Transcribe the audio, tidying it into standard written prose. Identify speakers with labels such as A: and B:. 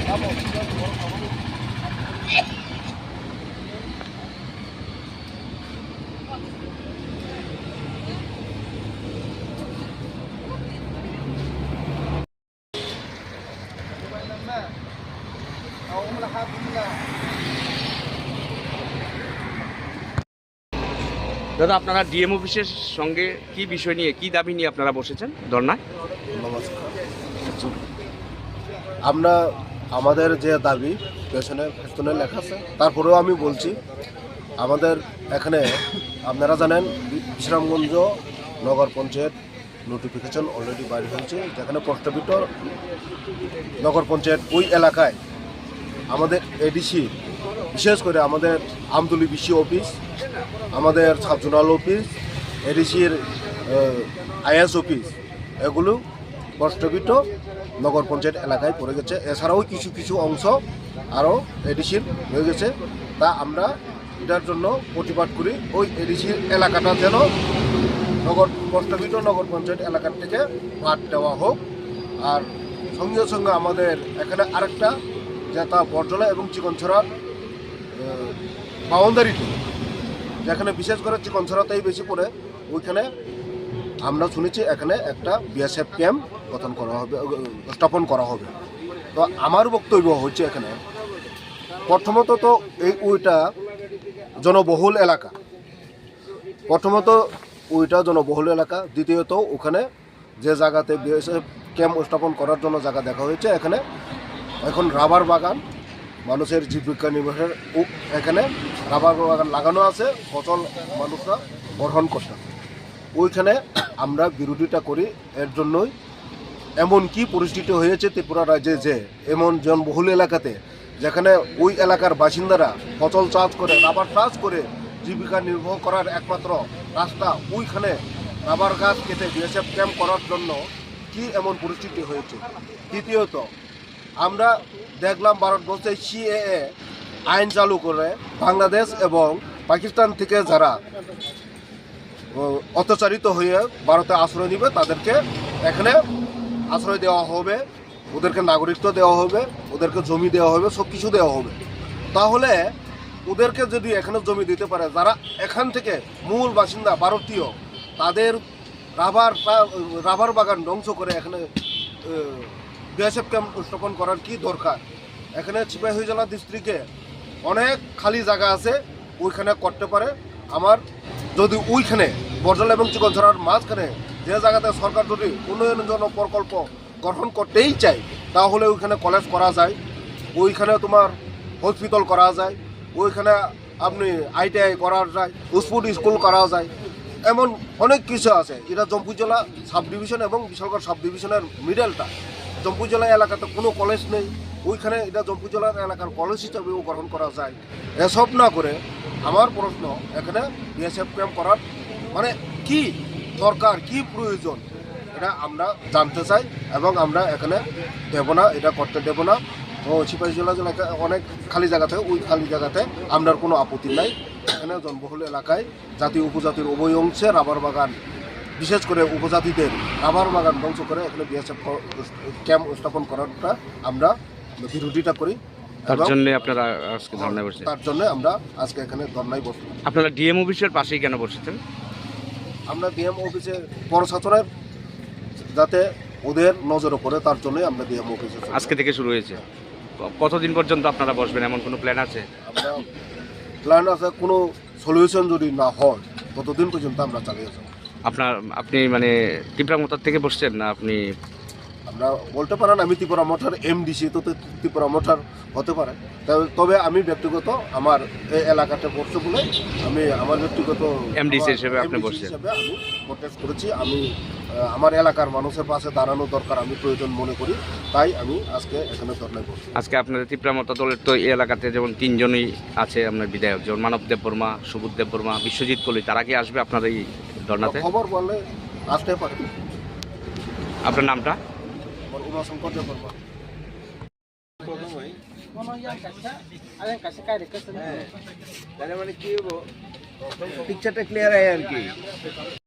A: দাদা, আপনারা ডিএম অফিসের সঙ্গে কি বিষয় নিয়ে, কি দাবি নিয়ে আপনারা বসেছেন ধর্নায়?
B: নমস্কার। আমরা আমাদের যে দাবি পেছনে লেখা আছে, তারপরেও আমি বলছি, আমাদের এখানে আপনারা জানেন বিশ্রামগঞ্জ নগর পঞ্চায়েত নোটিফিকেশন অলরেডি বাইরে হয়েছে, যেখানে প্রস্তাবিত নগর পঞ্চায়েত ওই এলাকায় আমাদের এডিসি, বিশেষ করে আমাদের আমতলী বিসি অফিস, আমাদের সাব জোনাল অফিস, এডিসির আইএস অফিস, এগুলো প্রস্তাবিত নগর পঞ্চায়েত এলাকায় পড়ে গেছে। এছাড়াও কিছু কিছু অংশ আরও এডিসির হয়ে গেছে। তা আমরা এটার জন্য প্রতিবাদ করি, ওই এডিসির এলাকাটা যেন প্রস্তাবিত নগর পঞ্চায়েত এলাকার থেকে বাদ দেওয়া হোক। আর সঙ্গে সঙ্গে আমাদের এখানে আরেকটা যেটা বরজলা এবং চিকনছড়ার বাউন্ডারিতে, যেখানে বিশেষ করে চিকনছড়াতেই বেশি পড়ে, ওইখানে আমরা শুনেছি এখানে একটা বিএসএফ ক্যাম্প গঠন করা হবে, স্থাপন করা হবে। তো আমার বক্তব্য হচ্ছে, এখানে প্রথমত তো ওইটা জনবহুল এলাকা, দ্বিতীয়ত ওখানে যে জায়গাতে বিএসএফ ক্যাম্প স্থাপন করার জন্য জায়গা দেখা হয়েছে, এখানে এখন রাবার বাগান, মানুষের জীবিকা নির্বাহের এখানে রাবার বাগান লাগানো আছে, ফসল মানুষরা গ্রহণ করতে। ওইখানে আমরা বিরোধিতা করি। এর জন্যই এমন কি পরিস্থিতি হয়েছে ত্রিপুরা রাজ্যে যে এমন জনবহুল এলাকাতে, যেখানে ওই এলাকার বাসিন্দারা ফসল চাষ করে, রাবার চাষ করে জীবিকা নির্বাহ করার একমাত্র রাস্তা, ওইখানে রাবার গাছ কেটে বিএসএফ ক্যাম্প করার জন্য কি এমন পরিস্থিতি হয়েছে। দ্বিতীয়ত, আমরা দেখলাম ভারতবর্ষে সিএএ আইন চালু করে বাংলাদেশ এবং পাকিস্তান থেকে যারা অত্যাচারিত হয়ে ভারতে আশ্রয় নেবে, তাদেরকে এখানে আশ্রয় দেওয়া হবে, ওদেরকে নাগরিকত্ব দেওয়া হবে, ওদেরকে জমি দেওয়া হবে, সব কিছু দেওয়া হবে। তাহলে ওদেরকে যদি এখানে জমি দিতে পারে, যারা এখান থেকে মূল বাসিন্দা ভারতীয়, তাদের রাবার বাগান ধ্বংস করে এখানে বিএসএফ ক্যাম্প স্থাপন করার কি দরকার? এখানে সিপাহীজলা ডিস্ট্রিক্টে অনেক খালি জায়গা আছে, ওইখানে করতে পারে। আমার যদি ওইখানে বরজলা এবং চিকনছড়ার মাঝখানে যে জায়গাতে সরকার যদি উন্নয়নজনক প্রকল্প গ্রহণ করতেই চায়, তাহলে ওইখানে কলেজ করা যায়, ওইখানে তোমার হসপিটাল করা যায়, ওইখানে আপনি আইটিআই করা যায়, স্কুল করা যায়, এমন অনেক কিছু আছে। এটা জম্পু জেলা সাব ডিভিশন এবং বিশালগড় সাব ডিভিশনের মিডলটা। জম্পু জেলা এলাকাতে কোনো কলেজ নেই, ওইখানে এটা জম্পু জেলার এলাকার কলেজ হিসাবেও গ্রহণ করা যায়। এসব না করে আমার প্রশ্ন, এখানে বিএসএফ ক্যাম্প করার মানে কি দরকার, কি প্রয়োজন, এটা আমরা জানতে চাই। এবং আমরা এখানে দেব না, এটা করতে দেব না। ও সিপাহীজলা জেলাকে অনেক খালি জায়গা থাকে, ওই খালি জায়গাতে আপনার কোনো আপত্তি নাই। এখানে জনবহুল এলাকায় জাতি উপজাতির উভয় অংশে রাবার বাগান, বিশেষ করে উপজাতিদের রাবার বাগান ধ্বংস করে এখানে বিএসএফ ক্যাম্প স্থাপন করাটা আমরা বিরোধিতা করি।
A: তার জন্য আপনারা আজকে ধর্নায় বসেছেন?
B: তার জন্য আমরা আজকে এখানে ধর্নায় বসি।
A: আপনারা ডিএম অফিসের পাশেই কেন বসেছেন?
B: আমরা ডিএম অফিসে প্রশাসনের যাতে ওদের নজরে পড়ে, তার জন্যই আমরা ডিএম অফিসে
A: আজকে থেকে শুরু হয়েছে। কতদিন পর্যন্ত আপনারা বসবেন, এমন কোনো প্ল্যান আছে?
B: আমরা প্ল্যান আছে, কোনো সলিউশন যদি না হয় ততদিন পর্যন্ত আমরা চালিয়ে যাব।
A: আপনি মানে ত্রিপুরা মোটর থেকে বসছেন না? আপনি
B: আমরা বলতে পারেন আমি ত্রিপুরা মোটর এমডিসি, তো ত্রিপুরা মোটর হতে পারে। তবে আমি ব্যক্তিগত আমার এই এলাকাতে পড়ছে বলে আমি আমার ব্যক্তিগত
A: এমডিসি হিসেবে আপনি বসছেন?
B: আমি প্রটেস্ট করেছি। আমি আমার এলাকার মানুষের পাশে দাঁড়ানো দরকার আমি প্রয়োজন মনে করি, তাই আমি আজকে এখানে ধর্নায় বসছি।
A: আজকে আপনাদের ত্রিপুরা মোটর দলের তো এই এলাকাতে যেমন তিনজনই আছে আপনার বিধায়ক, যেমন মানব দেববর্মা, সুবোধ দেববর্মা, বিশ্বজিৎ কলি, তারা কি আসবে আপনার এই ধর্নাতে?
B: খবর বললে আসতে পারে।
A: আপনার নামটা?
B: উমাশঙ্কর দেববর্মা।
C: মানে কি পিকচারটা ক্লিয়ার হয় আর কি।